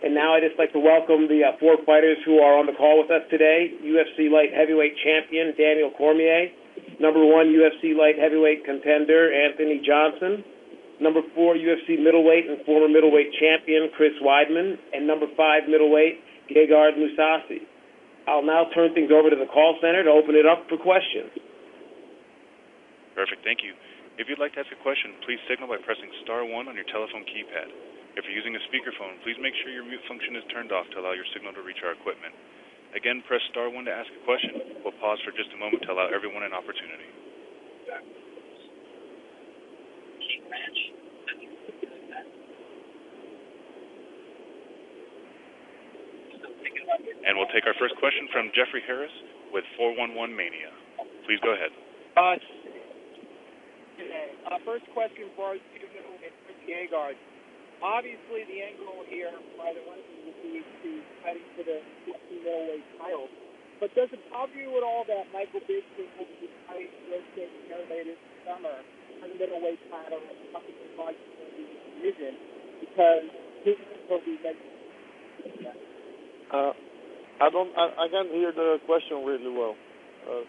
And now I'd just like to welcome the four fighters who are on the call with us today. UFC light heavyweight champion Daniel Cormier, number 1 UFC light heavyweight contender Anthony Johnson, number 4 UFC middleweight and former middleweight champion Chris Weidman, and number 5 middleweight Gegard Mousasi. I'll now turn things over to the call center to open it up for questions. Perfect, thank you. If you'd like to ask a question, please signal by pressing star 1 on your telephone keypad. If you're using a speakerphone, please make sure your mute function is turned off to allow your signal to reach our equipment. Again, press star 1 to ask a question. We'll pause for just a moment to allow everyone an opportunity. And we'll take our first question from Jeffrey Harris with 411 Mania. Please go ahead. First question for you, Chris Gegard. Obviously, the end goal here by the Western would be to fighting for the 60 middleweight title. But does it bother you at all that Michael Bisping will be fighting Roasted later this summer for the middleweight title and something like the division because he's going to be making I can't hear the question really well.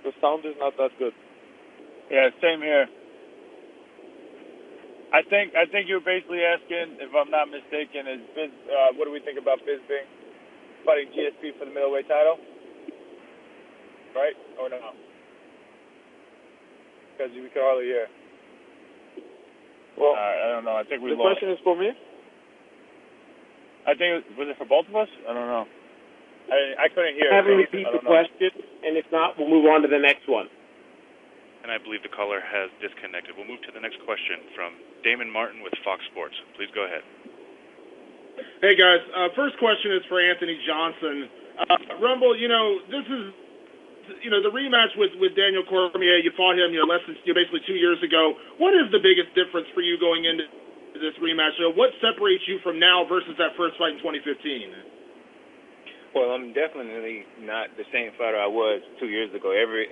The sound is not that good. Yeah, same here. I think you're basically asking, if I'm not mistaken, what do we think about Bisping fighting GSP for the middleweight title? Right? Or no? Because we could hardly hear. Well, I don't know. I think we the lost. question is for me? I think, was it for both of us? I don't know. I couldn't hear. Have him repeat the question, and if not, we'll move on to the next one. And I believe the caller has disconnected. We'll move to the next question from Damon Martin with Fox Sports. Please go ahead. Hey, guys. First question is for Anthony Johnson. Rumble, this is, the rematch with Daniel Cormier. You fought him, less than basically 2 years ago. What is the biggest difference for you going into this rematch? What separates you from now versus that first fight in 2015? Well, I'm definitely not the same fighter I was 2 years ago. Every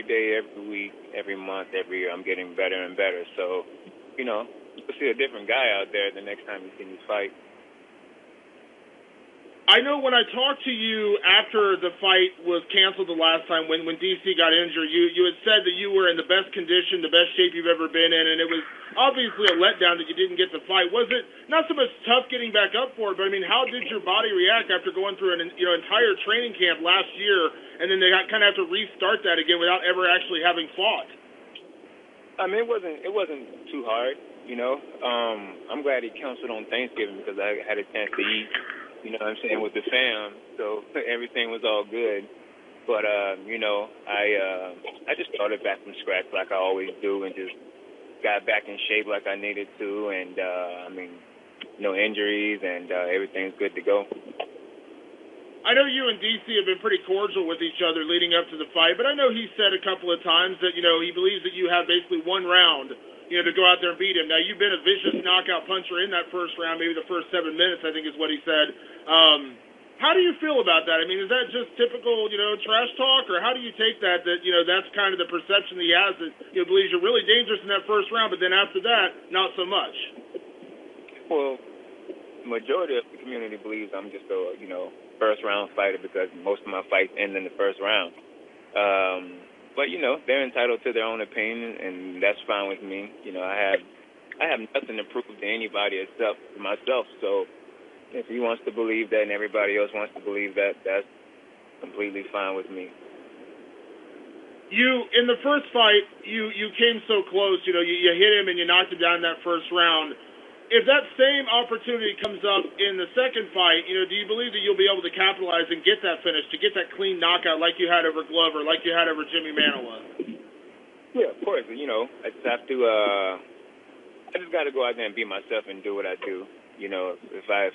day, every week, every month, every year, I'm getting better and better. So, you'll see a different guy out there the next time you see me fight. I know when I talked to you after the fight was canceled the last time when DC got injured, you had said that you were in the best condition, the best shape you've ever been in, and it was obviously a letdown that you didn't get the fight. Was it not so much tough getting back up for it, but, how did your body react after going through an entire training camp last year, and then they kind of have to restart that again without ever actually having fought? It wasn't too hard, I'm glad he canceled on Thanksgiving because I had a chance to eat. With the fam, so everything was all good. But, I just started back from scratch like I always do and just got back in shape like I needed to. And, no injuries and everything's good to go. I know you and DC have been pretty cordial with each other leading up to the fight, but I know he said a couple of times that, he believes that you have basically one round to go out there and beat him. Now, you've been a vicious knockout puncher in that first round, maybe the first 7 minutes, I think is what he said. How do you feel about that? Is that just typical, trash talk, or how do you take that, that's kind of the perception that he has, that he believes you're really dangerous in that first round, but then after that, not so much? Well, the majority of the community believes I'm just a, first-round fighter because most of my fights end in the first round. But, they're entitled to their own opinion, and that's fine with me. I have nothing to prove to anybody except myself. So if he wants to believe that and everybody else wants to believe that, that's completely fine with me. In the first fight, you came so close. You hit him and you knocked him down in that first round. If that same opportunity comes up in the second fight, do you believe that you'll be able to capitalize and get that finish, to get that clean knockout like you had over Glover, like you had over Jimmy Manoa? Yeah, of course. I just have to. I just got to go out there and be myself and do what I do. If I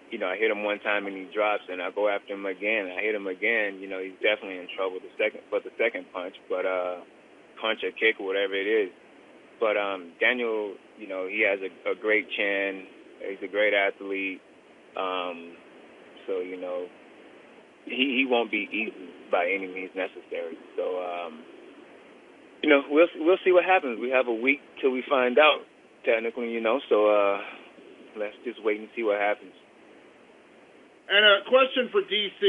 hit him one time and he drops, and I go after him again, I hit him again. He's definitely in trouble for the second punch, but punch or kick or whatever it is. But Daniel, he has a great chin. He's a great athlete. So, he won't be easy by any means necessary. So, we'll see what happens. We have a week till we find out, technically, so let's just wait and see what happens. And a question for DC.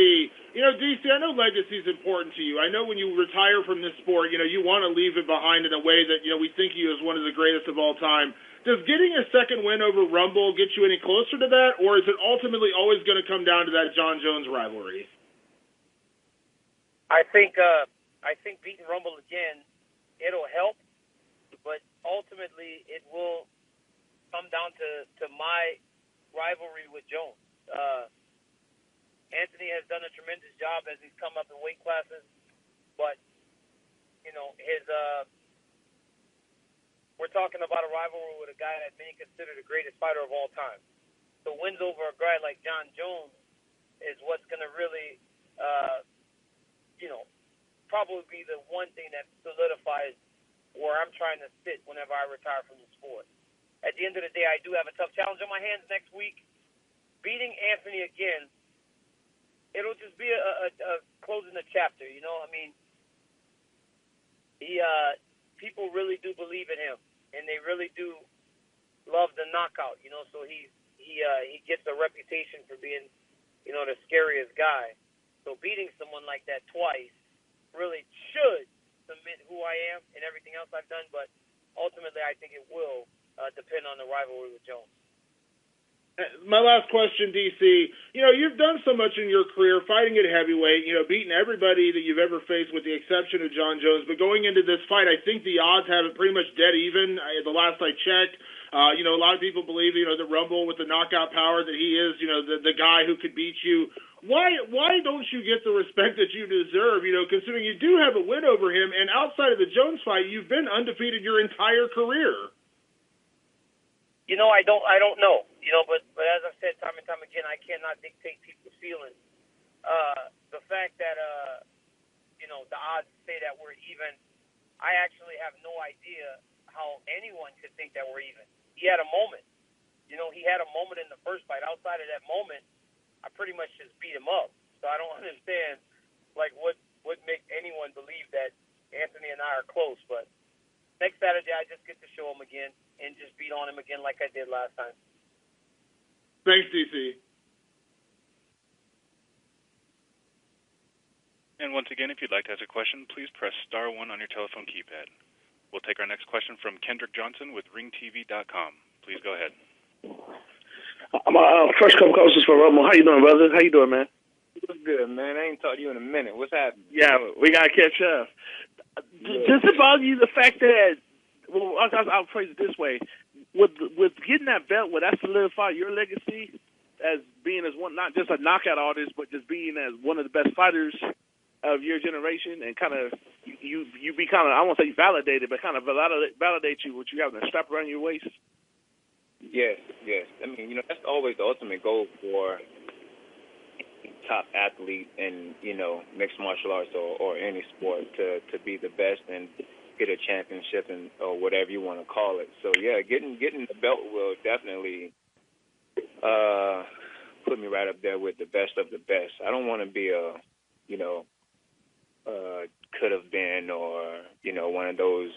You know, DC, I know legacy is important to you. I know when you retire from this sport, you know, you want to leave it behind in a way that, you know, we think you as one of the greatest of all time. Does getting a second win over Rumble get you any closer to that, or is it ultimately always going to come down to that John Jones rivalry? I think beating Rumble again, it'll help, but ultimately it will come down to my rivalry with Jones. Anthony has done a tremendous job as he's come up in weight classes, but you know we're talking about a rivalry with a guy that many consider the greatest fighter of all time. So wins over a guy like John Jones is what's going to really, probably be the one thing that solidifies where I'm trying to sit whenever I retire from the sport. At the end of the day, I do have a tough challenge on my hands next week. Beating Anthony again, it'll just be a closing the chapter, you know? I mean, people really do believe in him, and they really do love the knockout, you know? So he gets a reputation for being, you know, the scariest guy. So beating someone like that twice really should cement who I am and everything else I've done, but ultimately I think it will depend on the rivalry with Jones. My last question, DC. You know, you've done so much in your career fighting at heavyweight, you know, beating everybody that you've ever faced with the exception of John Jones. But going into this fight, I think the odds have it pretty much dead even. The last I checked, you know, a lot of people believe, you know, the Rumble with the knockout power that he is, you know, the guy who could beat you. Why don't you get the respect that you deserve, you know, considering you do have a win over him, and outside of the Jones fight, you've been undefeated your entire career? You know, I don't know. You know, but as I've said time and time again, I cannot dictate people's feelings. The fact that, you know, the odds say that we're even, I actually have no idea how anyone could think that we're even. He had a moment. You know, he had a moment in the first fight. Outside of that moment, I pretty much just beat him up. So I don't understand, like, what would make anyone believe that Anthony and I are close. But next Saturday, I just get to show him again and just beat on him again like I did last time. Thanks, DC. And once again, if you'd like to ask a question, please press star 1 on your telephone keypad. We'll take our next question from Kendrick Johnson with ringtv.com. Please go ahead. First couple questions for Rumble. How you doing, brother? How you doing, man? What's good, man? I ain't talked to you in a minute. What's happening? Yeah, we got to catch up. Does it bother you the fact that, well, I'll phrase it this way, with getting that belt, would that solidify your legacy as being as one, not just a knockout artist, but just being as one of the best fighters of your generation, and kind of you be kind of, I won't say validated, but kind of validate you what you have a strap around your waist? Yes. I mean, you know, that's always the ultimate goal for top athlete in, you know, mixed martial arts or any sport, to be the best and get a championship and or whatever you want to call it. So yeah, getting the belt will definitely put me right up there with the best of the best. I don't want to be a, you know, could have been, or, you know, one of those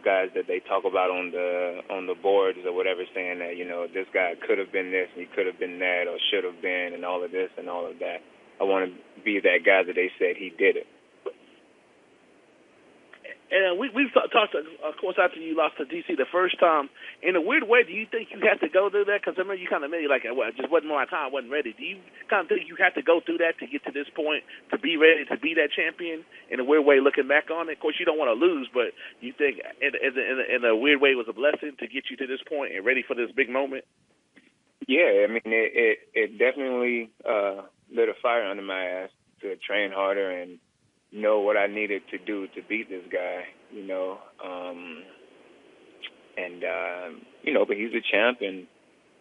guys that they talk about on the boards or whatever, saying that, you know, this guy could have been this and he could have been that or should have been and all of this and all of that. I want to be that guy that they said he did it. And we've talked, of course, after you lost to DC the first time. In a weird way, do you think you had to go through that? Because I remember you kind of made it like, well, it just wasn't my time, I wasn't ready. Do you kind of think you had to go through that to get to this point, to be ready to be that champion? In a weird way, looking back on it, of course, you don't want to lose, but you think in a weird way it was a blessing to get you to this point and ready for this big moment? Yeah, I mean, it definitely lit a fire under my ass to train harder and know what I needed to do to beat this guy, you know. You know, but he's a champ, and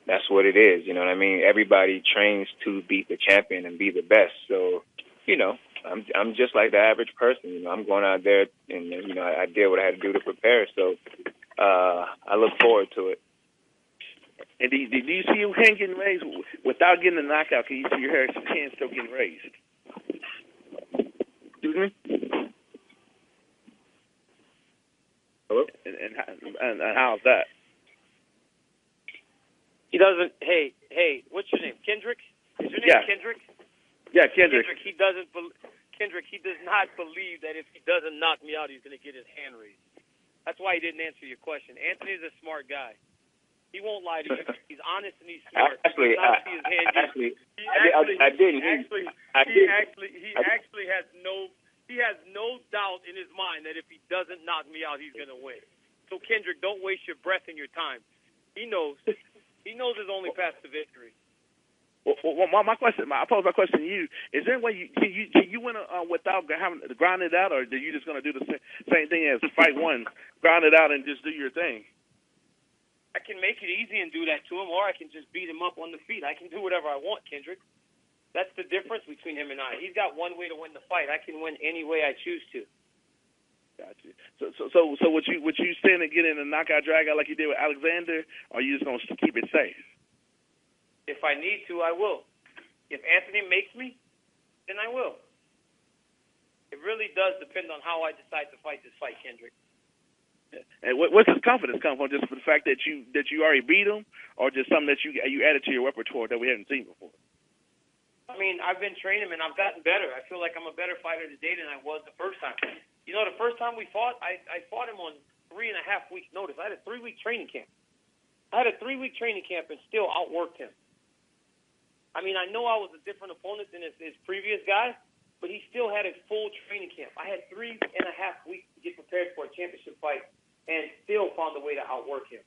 that's what it is, you know what I mean? Everybody trains to beat the champion and be the best. So, you know, I'm just like the average person, you know. I'm going out there and, you know, I did what I had to do to prepare. So I look forward to it. And do you see your hand getting raised without getting a knockout? Can you see your hand still getting raised? Excuse me? Hello? And how's that? He doesn't. Hey, what's your name? Kendrick? Is your name Yeah, Kendrick. Kendrick, he does not believe that if he doesn't knock me out, he's going to get his hand raised. That's why he didn't answer your question. Anthony's a smart guy. He won't lie to you. He's honest and he's smart. I didn't. He has no doubt in his mind that if he doesn't knock me out, he's going to win. So Kendrick, don't waste your breath and your time. He knows. He knows his only path to victory. Well, my question, I pose my question to you: is there a way can you win without having to grind it out, or are you just going to do the same thing as fight one, grind it out and just do your thing? I can make it easy and do that to him, or I can just beat him up on the feet. I can do whatever I want, Kendrick. That's the difference between him and I. He's got one way to win the fight. I can win any way I choose to. Gotcha. So would you stand and get in a knockout drag out like you did with Alexander, or are you just going to keep it safe? If I need to, I will. If Anthony makes me, then I will. It really does depend on how I decide to fight this fight, Kendrick. And what's his confidence come from? Just for the fact that you already beat him, or just something that you added to your repertoire that we haven't seen before? I mean, I've been training and I've gotten better. I feel like I'm a better fighter today than I was the first time. You know, the first time we fought, I fought him on 3.5 weeks' notice. I had a 3-week training camp. and still outworked him. I mean, I know I was a different opponent than his previous guy, but he still had a full training camp. I had 3.5 weeks to get prepared for a championship fight and still found a way to outwork him.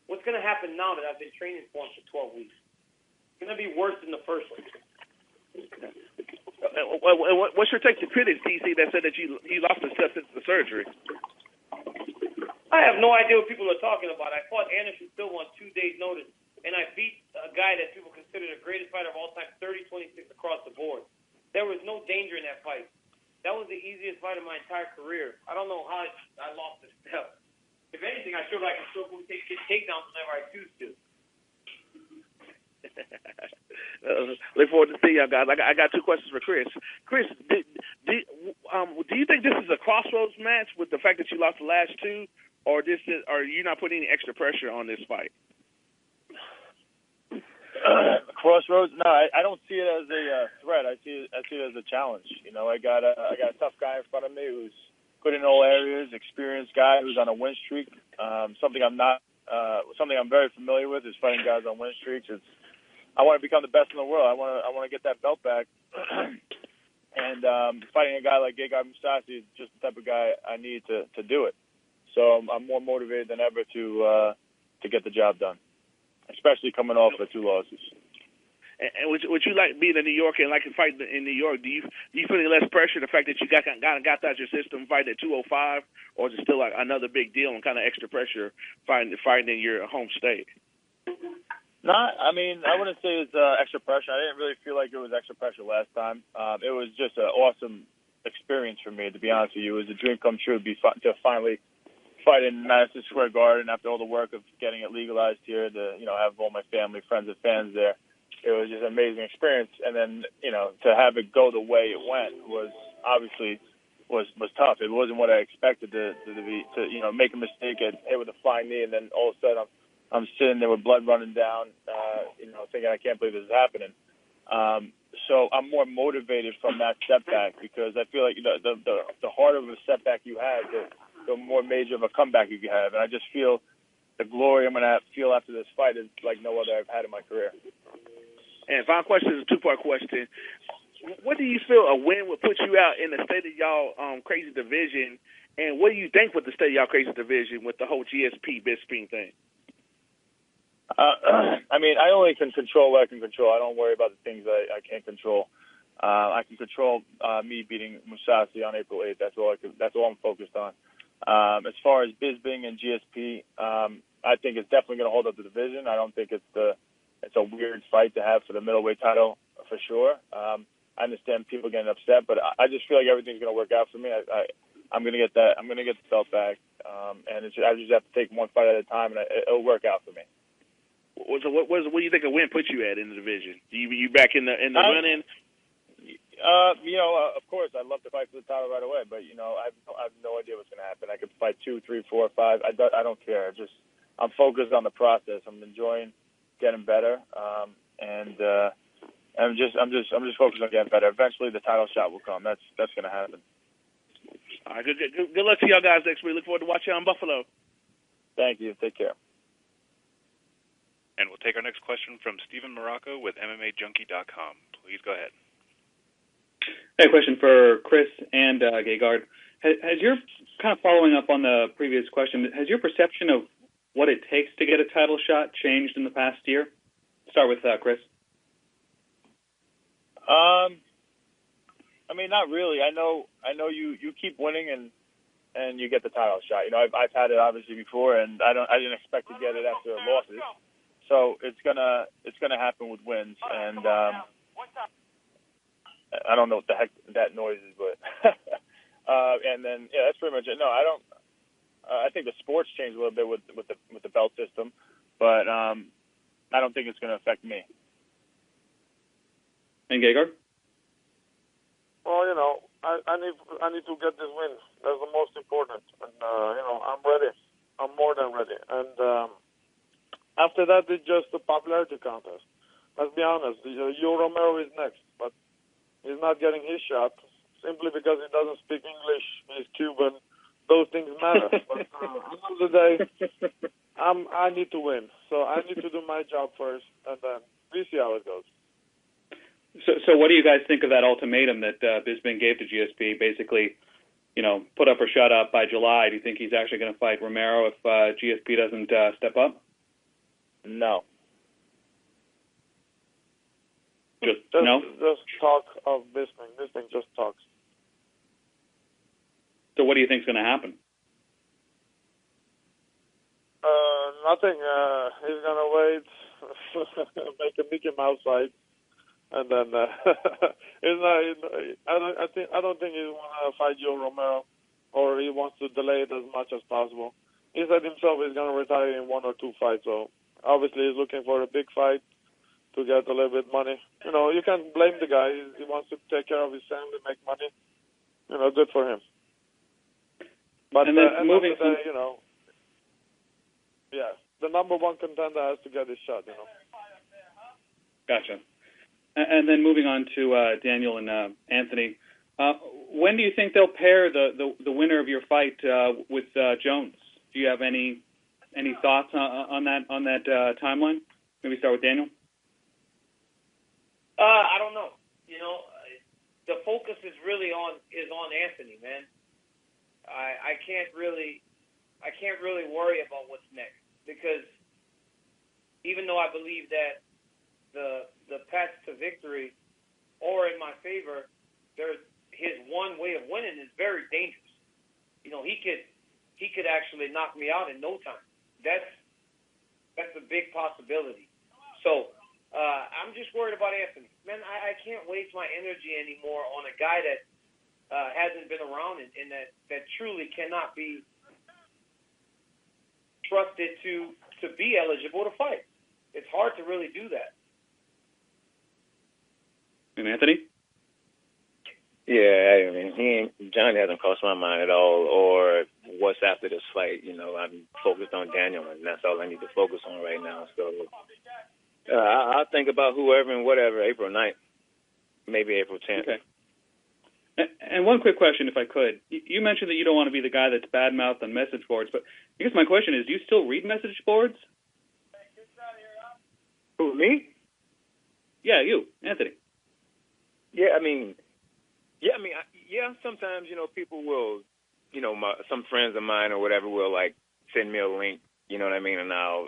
What's going to happen now that I've been training for him for 12 weeks? It's going to be worse than the first one. What's your take to critics, DC, that said that you lost the step since the surgery? I have no idea what people are talking about. I fought Anderson Silva on 2 days' notice, and I beat a guy that people consider the greatest fighter of all time, 30-26 across the board. There was no danger in that fight. That was the easiest fight of my entire career. I don't know how I lost the step. If anything, I showed I can still get takedowns whenever I choose to. Look forward to seeing y'all guys. I got 2 questions for Chris. Chris, do you think this is a crossroads match with the fact that you lost the last 2, or are you not putting any extra pressure on this fight? Crossroads? No, I don't see it as a threat. I see it as a challenge. You know, I got a tough guy in front of me who's good in all areas, experienced guy who's on a win streak. Something I'm very familiar with is fighting guys on win streaks. I want to become the best in the world. I want to get that belt back. And fighting a guy like Gegard Mousasi is just the type of guy I need to do it. So I'm more motivated than ever to get the job done, especially coming off of 2 losses. And would you like being in New York and like to fight in New York? Do you feel any less pressure the fact that you got that out your system, fighting at 205, or is it still like another big deal and kind of extra pressure fighting in your home state? No, I mean, I wouldn't say it's extra pressure. I didn't really feel like it was extra pressure last time. It was just an awesome experience for me, to be honest with you. It was a dream come true to finally fight in Madison Square Garden after all the work of getting it legalized here, to have all my family, friends, and fans there. It was just an amazing experience. And then, to have it go the way it went was obviously was tough. It wasn't what I expected to make a mistake and hit with a flying knee, and then all of a sudden I'm sitting there with blood running down, thinking I can't believe this is happening. So I'm more motivated from that setback, because I feel like the harder of a setback you have, the more major of a comeback you can have. And I just feel the glory I'm going to feel after this fight is like no other I've had in my career. And final question is a 2-part question. What do you feel a win would put you out in the state of y'all crazy division? And what do you think with the state of y'all crazy division with the whole GSP Bisping thing? I mean, I only can control what I can control. I don't worry about the things I can't control. I can control me beating Mousasi on April 8th. That's all I'm focused on. As far as Bisping and GSP, I think it's definitely going to hold up the division. I don't think it's a weird fight to have for the middleweight title for sure. I understand people getting upset, but I just feel like everything's going to work out for me. I'm going to get that. I'm going to get the belt back, and I just have to take one fight at a time, and it'll work out for me. So what do you think a win puts you at in the division? You back in the running? Of course, I'd love to fight for the title right away, but I have no idea what's going to happen. I could fight 2, 3, 4, 5. I don't care. I'm focused on the process. I'm enjoying getting better, and I'm just focused on getting better. Eventually, the title shot will come. That's going to happen. All right, good luck to y'all guys next week. Look forward to watching you on Buffalo. Thank you. Take care. And we'll take our next question from Steven Morocco with MMAJunkie.com. Please go ahead. Hey, question for Chris and Gegard. Has your, kind of following up on the previous question, has your perception of what it takes to get a title shot changed in the past year? Start with Chris. I mean, not really. I know you keep winning and you get the title shot. You know, I've had it obviously before, and I didn't expect to get it after losses. So it's gonna happen with wins, and I don't know what the heck that noise is, but and then that's pretty much it. No, I don't. I think the sports changed a little bit with the belt system, but I don't think it's going to affect me. And Gegard? Well, you know, I need to get this win. That's the most important, and you know, I'm ready. I'm more than ready, and after that, it's just a popularity contest. Let's be honest. Joe Romero is next, but he's not getting his shot simply because he doesn't speak English. He's Cuban. Those things matter. But at the end of the day, I need to win. So I need to do my job first, and then we see how it goes. So what do you guys think of that ultimatum that Bisping gave to GSP? Basically, you know, put up or shut up by July. Do you think he's actually going to fight Romero if GSP doesn't step up? No. Just talk of Bisping. Bisping just talks. So what do you think is going to happen? Nothing. He's going to wait, make a Mickey Mouse fight, and then I don't think he want to fight Joe Romero, or he wants to delay it as much as possible. He said himself he's going to retire in 1 or 2 fights, so obviously he's looking for a big fight to get a little bit money. You know, you can't blame the guy. He wants to take care of his family, make money. You know, good for him. But and then moving, you know, yeah, the number one contender has to get his shot. You know. Gotcha. And then moving on to Daniel and Anthony, when do you think they'll pair the winner of your fight with Jones? Do you have any thoughts on that timeline? Maybe start with Daniel. I don't know. You know, the focus is really on Anthony, man. I can't really worry about what's next, because even though I believe that the path to victory or in my favor, his one way of winning is very dangerous. You know, he could actually knock me out in no time. That's a big possibility. So I'm just worried about Anthony. Man, I can't waste my energy anymore on a guy that hasn't been around and that truly cannot be trusted to be eligible to fight. It's hard to really do that. And Anthony? Yeah, I mean, Johnny hasn't crossed my mind at all, or what's after this fight. You know, I'm focused on Daniel, and that's all I need to focus on right now. So I'll think about whoever and whatever, April 9th, maybe April 10th. Okay. And one quick question, if I could. You mentioned that you don't want to be the guy that's bad-mouthed on message boards, but I guess my question is, do you still read message boards? Who, me? Yeah, you, Anthony. Yeah, I mean, sometimes, you know, people will, you know, some friends of mine or whatever will, like, send me a link, you know what I mean, and I'll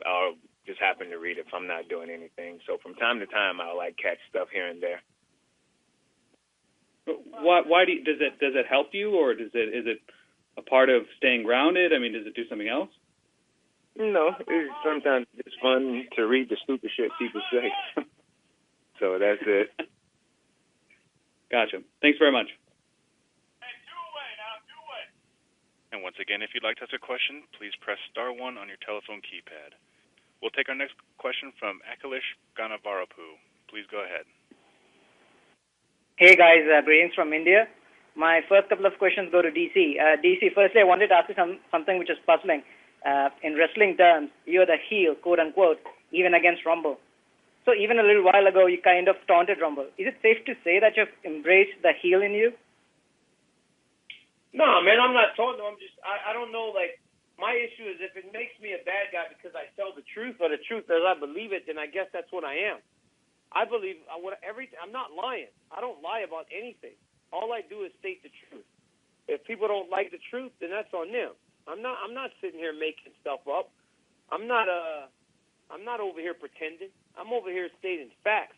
just happen to read it if I'm not doing anything. So from time to time, I'll, like, catch stuff here and there. Why does it help you, or is it a part of staying grounded? I mean, does it do something else? No, sometimes it's fun to read the stupid shit people say. So that's it. Gotcha. Thanks very much. And once again, if you'd like to ask a question, please press *1 on your telephone keypad. We'll take our next question from Akilish Ganavarapu. Please go ahead. Hey guys, greetings from India. My first couple of questions go to DC. DC, firstly, I wanted to ask you something which is puzzling. In wrestling terms, you're the heel, quote unquote, even against Rumble. So even a little while ago, you kind of taunted Rumble. Is it safe to say that you've embraced the heel in you? No, man, I'm not taunting. I don't know, like, my issue is if it makes me a bad guy because I tell the truth or the truth as I believe it, then I guess that's what I am. I believe everything. I'm not lying. I don't lie about anything. All I do is state the truth. If people don't like the truth, then that's on them. I'm not sitting here making stuff up. I'm not over here pretending. I'm over here stating facts.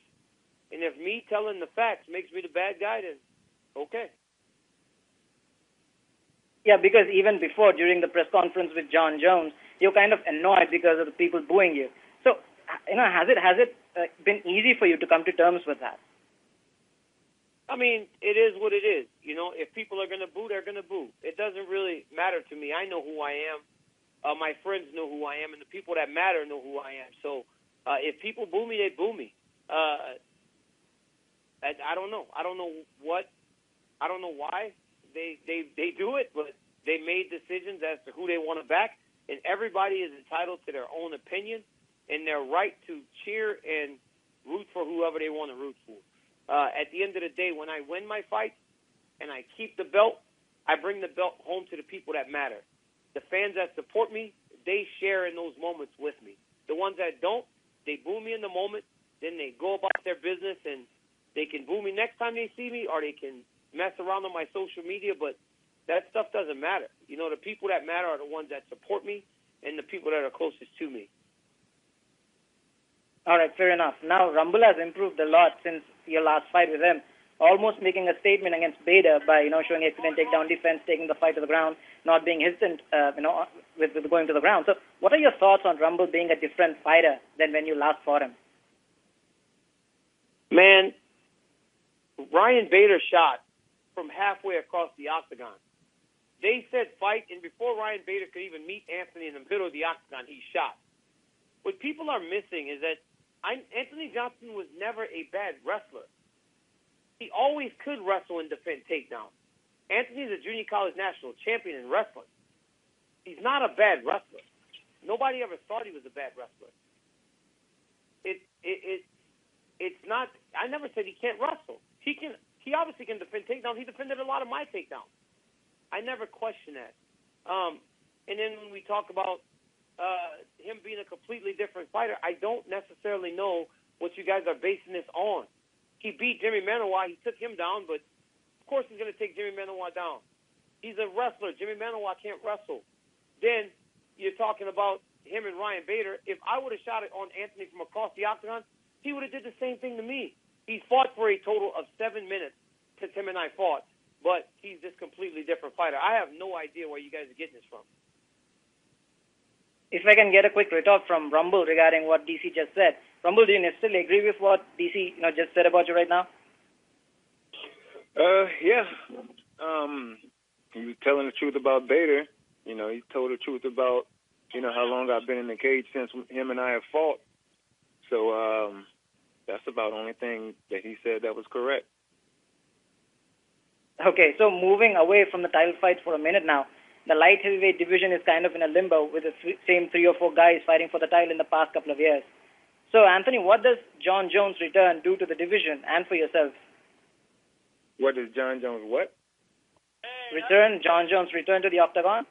And if me telling the facts makes me the bad guy, then okay. Yeah, because even before, during the press conference with John Jones, you're kind of annoyed because of the people booing you. So, has it been easy for you to come to terms with that? I mean, it is what it is. If people are going to boo, they're going to boo. It doesn't really matter to me. I know who I am. My friends know who I am, and the people that matter know who I am. So if people boo me, they boo me. I don't know. I don't know why they do it, but they made decisions as to who they want to back, and everybody is entitled to their own opinion and their right to cheer and root for whoever they want to root for. At the end of the day, when I win my fight and I keep the belt, I bring the belt home to the people that matter. The fans that support me, they share in those moments with me. The ones that don't, they boo me in the moment, then they go about their business, and they can boo me next time they see me, or they can mess around on my social media, but that stuff doesn't matter. The people that matter are the ones that support me and the people that are closest to me. All right, fair enough. Now, Rumble has improved a lot since your last fight with him, almost making a statement against Bader by, showing excellent takedown defense, taking the fight to the ground, not being hesitant, with going to the ground. So what are your thoughts on Rumble being a different fighter than when you last fought him? Man, Ryan Bader shot from halfway across the octagon. They said fight, and before Ryan Bader could even meet Anthony in the middle of the octagon, he shot. What people are missing is that Anthony Johnson was never a bad wrestler. He always could wrestle and defend takedowns. Anthony's a junior college national champion in wrestling. He's not a bad wrestler. Nobody ever thought he was a bad wrestler. It's not. I never said he can't wrestle. He obviously can defend takedowns. He defended a lot of my takedowns. I never questioned that. And then when we talk about him being a completely different fighter, I don't necessarily know what you guys are basing this on. He beat Jimmy Manoa. He took him down, but of course he's going to take Jimmy Manoa down. He's a wrestler. Jimmy Manoa can't wrestle. Then you're talking about him and Ryan Bader. If I would have shot it on Anthony from across the octagon, he would have did the same thing to me. He fought for a total of 7 minutes since him and I fought, but he's this completely different fighter. I have no idea where you guys are getting this from. If I can get a quick retort from Rumble regarding what DC just said. Rumble, do you necessarily agree with what DC just said about you right now? Yeah. He was telling the truth about Bader. He told the truth about, how long I've been in the cage since him and I have fought. So that's about the only thing that he said that was correct. Okay, so moving away from the title fights for a minute now, the light heavyweight division is kind of in a limbo with the same 3 or 4 guys fighting for the title in the past couple of years. So, Anthony, what does John Jones' return do to the division and for yourself? What does John Jones what? John Jones return to the octagon?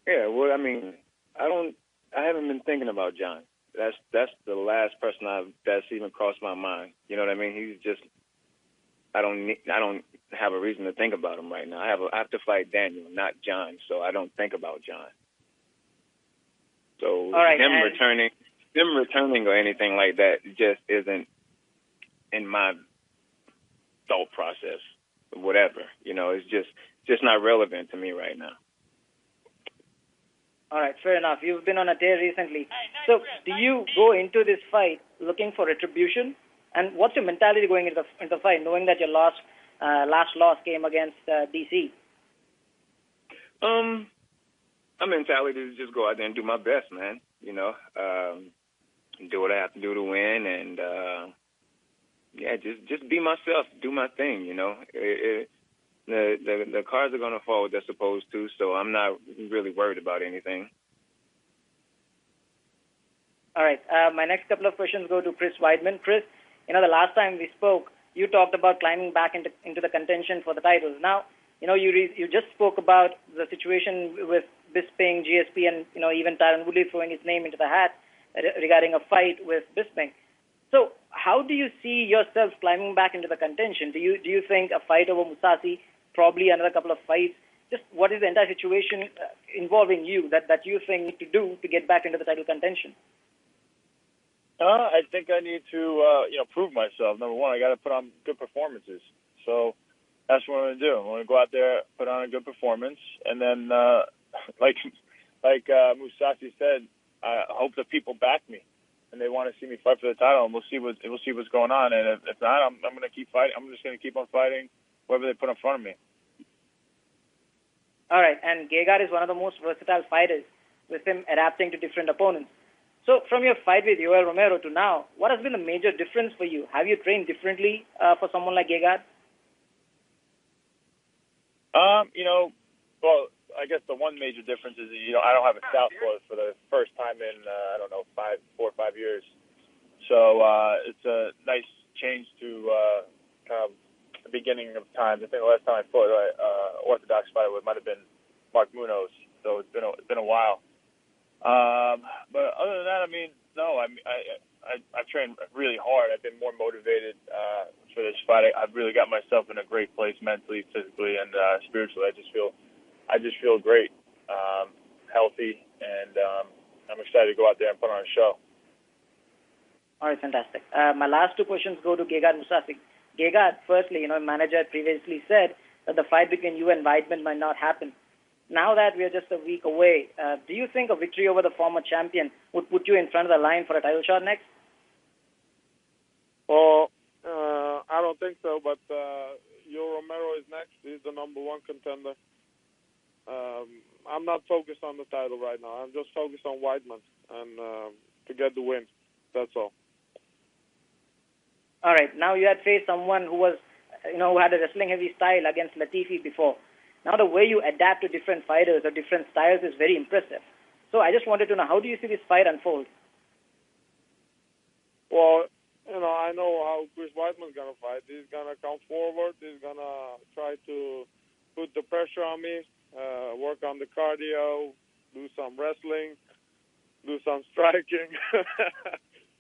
Yeah, well, I mean, I haven't been thinking about John. That's the last person that's even crossed my mind. You know what I mean? He's just, I don't have a reason to think about him right now. I have to fight Daniel, not John, so I don't think about John. So right, him returning or anything like that just isn't in my thought process. Whatever, it's just not relevant to me right now. All right, fair enough. You've been on a tear recently. So do you go into this fight looking for retribution? And what's your mentality going into the fight, knowing that your last loss came against DC? My mentality is just go out there and do my best, man. Do what I have to do to win, and just be myself, do my thing. The cards are going to fall what they're supposed to, so I'm not really worried about anything. All right. My next couple of questions go to Chris Weidman. Chris, the last time we spoke, you talked about climbing back into the contention for the titles. Now, you just spoke about the situation with Bisping, GSP, and even Tyron Woodley throwing his name into the hat regarding a fight with Bisping. So, how do you see yourself climbing back into the contention? Do you think a fight over Mousasi, probably another couple of fights? Just what is the entire situation involving you that you think need to do to get back into the title contention? I think I need to, prove myself. Number one, I got to put on good performances. So that's what I'm going to do. I'm going to go out there, put on a good performance, and then, like Mousasi said, I hope that people back me and they want to see me fight for the title, and we'll see what's going on. And if not, I'm going to keep fighting. I'm just going to keep on fighting whoever they put in front of me. All right, and Gegard is one of the most versatile fighters, with him adapting to different opponents. So from your fight with Yoel Romero to now, what has been the major difference for you? Have you trained differently for someone like Gegard? Well, I guess the one major difference is, I don't have a southpaw for the first time in, 4 or 5 years. So it's a nice change to kind of the beginning of times. I think the last time I fought orthodox fighter might have been Mark Munoz. So it's been a while. But other than that, no. I've trained really hard. I've been more motivated for this fight. I've really got myself in a great place mentally, physically, and spiritually. I just feel great, healthy, and I'm excited to go out there and put on a show. All right, fantastic. My last two questions go to Gegard Mousasi. Gegard, firstly, manager had previously said that the fight between you and Weidman might not happen. Now that we are just a week away, do you think a victory over the former champion would put you in front of the line for a title shot next? Well, I don't think so, but Yoel Romero is next. He's the number one contender. I'm not focused on the title right now. I'm just focused on Weidman and to get the win. That's all. All right. Now you had faced someone who was, who had a wrestling heavy style against Latifi before. Now the way you adapt to different fighters or different styles is very impressive. So I just wanted to know, how do you see this fight unfold? Well, I know how Chris Weidman's going to fight. He's going to come forward. He's going to try to put the pressure on me, work on the cardio, do some wrestling, do some striking.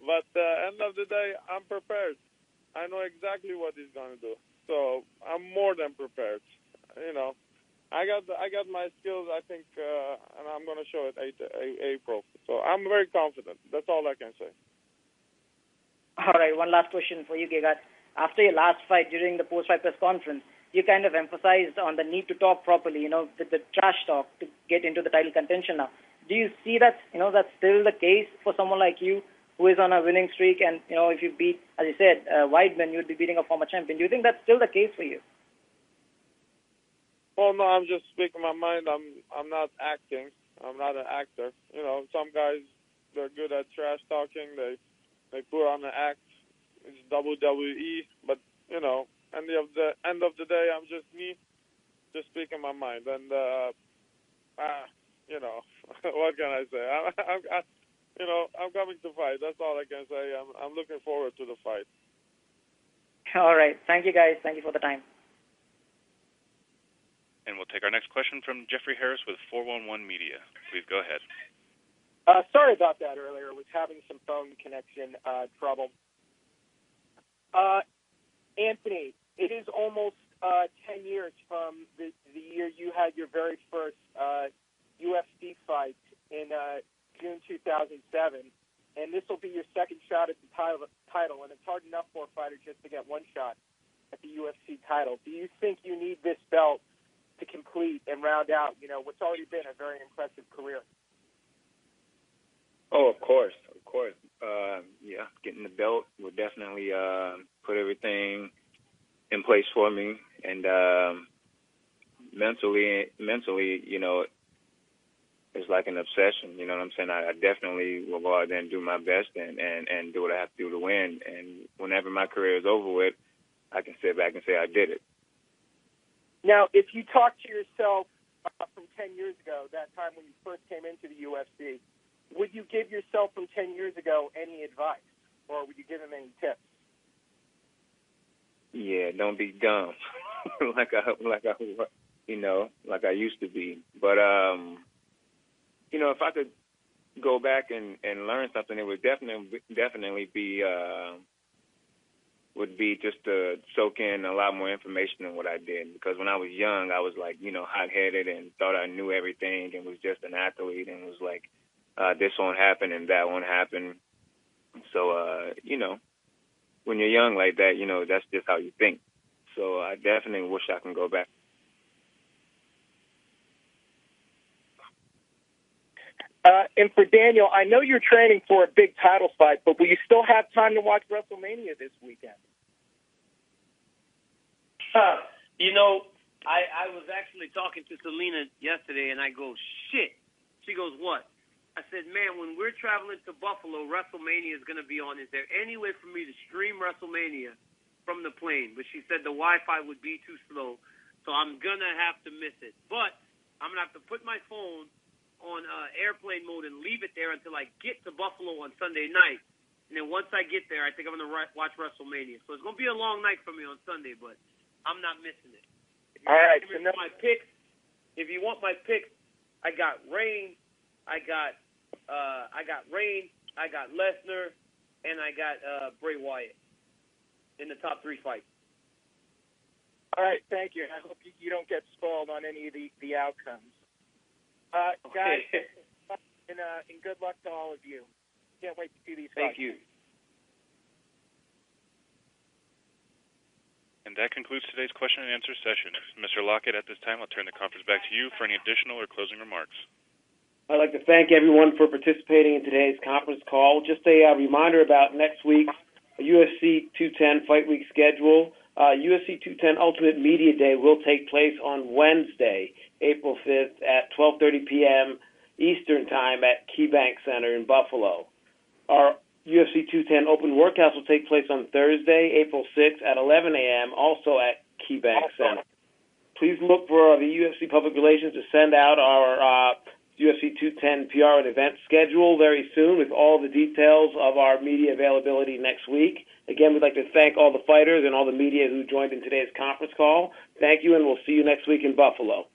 But at the end of the day, I'm prepared. I know exactly what he's going to do. So I'm more than prepared. I got my skills, I think, and I'm going to show it April. So I'm very confident. That's all I can say. All right, one last question for you, Gegard. After your last fight, during the post-fight press conference, you kind of emphasized on the need to talk properly, the trash talk to get into the title contention now. Do you see that, that's still the case for someone like you who is on a winning streak? And, if you beat, as you said, Weidman, you'd be beating a former champion. Do you think that's still the case for you? Well, no, I'm just speaking my mind. I'm not acting. I'm not an actor. Some guys, they're good at trash talking. They put on the act. It's WWE. But, end of the day, I'm just me, just speaking my mind. And, what can I say? I'm coming to fight. That's all I can say. I'm looking forward to the fight. All right. Thank you, guys. Thank you for the time. And we'll take our next question from Jeffrey Harris with 411 Media. Please go ahead. Sorry about that earlier. I was having some phone connection trouble. Anthony, it is almost 10 years from the year you had your very first UFC fight in June 2007, and this will be your second shot at the title, and it's hard enough for a fighter just to get one shot at the UFC title. Do you think you need this belt to complete and round out, what's already been a very impressive career? Oh, of course. Getting the belt will definitely put everything in place for me, and mentally, it's like an obsession. You know what I'm saying? I definitely will go out there and do my best and do what I have to do to win. And whenever my career is over with, I can sit back and say I did it. Now, if you talk to yourself from 10 years ago, that time when you first came into the UFC, would you give yourself from 10 years ago any advice, or would you give him any tips? Yeah, don't be dumb, like I used to be. But if I could go back and learn something, it would definitely be would be just to soak in a lot more information than what I did. Because when I was young, I was like, hot-headed and thought I knew everything and was just an athlete and was like, this won't happen and that won't happen. So, when you're young like that, that's just how you think. So I definitely wish I can go back. And for Daniel, I know you're training for a big title fight, but will you still have time to watch WrestleMania this weekend? I was actually talking to Selena yesterday, and I go, shit. She goes, what? I said, man, when we're traveling to Buffalo, WrestleMania is going to be on. Is there any way for me to stream WrestleMania from the plane? But she said the Wi-Fi would be too slow, so I'm going to have to miss it. But I'm going to have to put my phone on airplane mode and leave it there until I get to Buffalo on Sunday night. And then once I get there, I think I'm going to watch WrestleMania. So it's going to be a long night for me on Sunday, but I'm not missing it. All right. So my picks, if you want my picks, I got Reign, I got Lesnar, and I got Bray Wyatt in the top 3 fights. All right, thank you. I hope you don't get spoiled on any of the outcomes. Guys, and good luck to all of you. Can't wait to see these fights. Thank you. And that concludes today's question and answer session. Mr. Lockett, at this time, I'll turn the conference back to you for any additional or closing remarks. I'd like to thank everyone for participating in today's conference call. Just a reminder about next week's UFC 210 Fight Week schedule. UFC 210 Ultimate Media Day will take place on Wednesday, April 5th at 12:30 p.m. Eastern Time at KeyBank Center in Buffalo. Our UFC 210 Open Workouts will take place on Thursday, April 6th at 11 a.m., also at KeyBank Center. Please look for the UFC Public Relations to send out our UFC 210 PR and event schedule very soon with all the details of our media availability next week. Again, we'd like to thank all the fighters and all the media who joined in today's conference call. Thank you, and we'll see you next week in Buffalo.